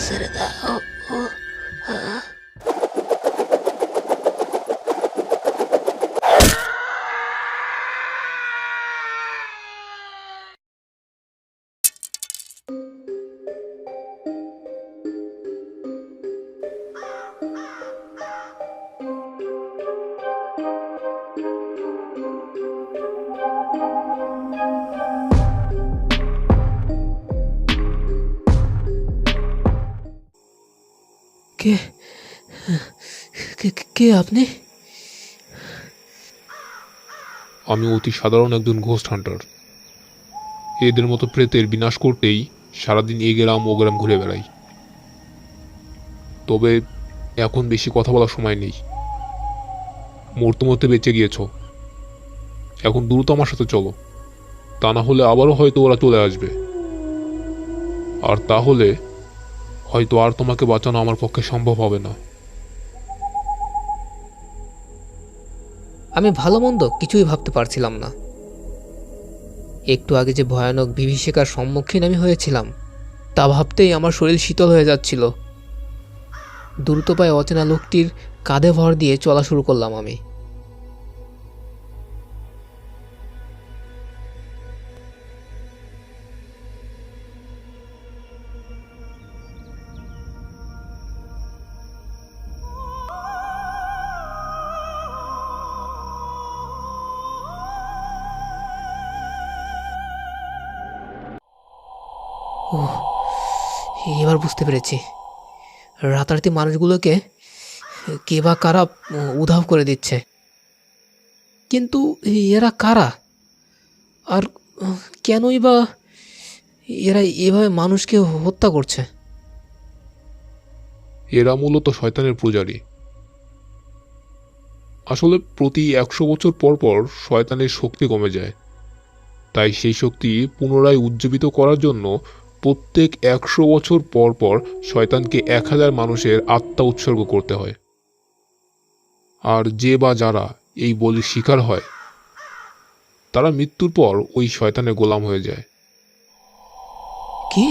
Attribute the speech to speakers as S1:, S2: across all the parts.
S1: ছেড়ে দাও। ও, আহ। কে কে কে আপনি?
S2: আমি অতি সাধারণ একজন ঘোস্ট হান্টার। এদের মতো প্রেতের বিনাশ করতেই সারাদিন এ গ্রাম ও গ্রাম ঘুরে বেড়াই। তবে এখন বেশি কথা বলার সময় নেই। মরতে মরতে বেঁচে গিয়েছ, এখন দ্রুত আমার সাথে চলো, তা না হলে আবারও হয়তো ওরা চলে আসবে, আর তাহলে হয়তো আর তোমাকে বাঁচানো আমার পক্ষে সম্ভব হবে না।
S3: আমি ভালো মন্দ কিছুই ভাবতে পারছিলাম না। একটু আগে যে ভয়ানক বিভীষিকার সম্মুখীন আমি হয়েছিলাম, তা ভাবতেই আমার শরীর শীতল হয়ে যাচ্ছিল। দ্রুত পায়ে অচেনা লোকটির কাঁধে ভর দিয়ে চলা শুরু করলাম আমি। ওহ, এবার বুঝতে পেরেছি রাতারাতি মানুষগুলোকে কে বা কারা উধাও করে দিচ্ছে। কিন্তু এরা কারা? আর কেনই বা এরা এভাবে মানুষকে হত্যা করছে?
S2: এরা মূলত শয়তানের পূজারী। আসলে প্রতি 100 বছর পর পর শয়তানের শক্তি কমে যায়, তাই সেই শক্তি পুনরায় উজ্জীবিত করার জন্য প্রত্যেক 100 বছর পর পর শয়তানকে 1000 মানুষের আত্মা উৎসর্গ করতে হয়। আর যে বা যারা এই বলির শিকার হয়, তারা মৃত্যুর পর ওই শয়তানের গোলাম হয়ে যায়।
S3: কি?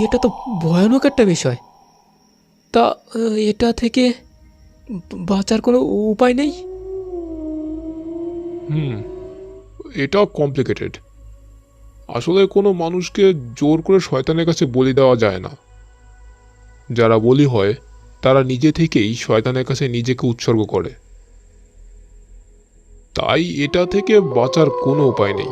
S3: এটা তো ভয়ানক একটা বিষয়। তা এটা থেকে বাঁচার কোনো উপায় নেই?
S2: হুম, এটা কমপ্লিকেটেড। আসলে কোনো মানুষকে জোর করে শয়তানের কাছে বলি দেওয়া যায় না। যারা বলি হয়, তারা নিজে থেকেই শয়তানের কাছে নিজেকে উৎসর্গ করে। তাই এটা থেকে বাঁচার কোনো উপায় নেই।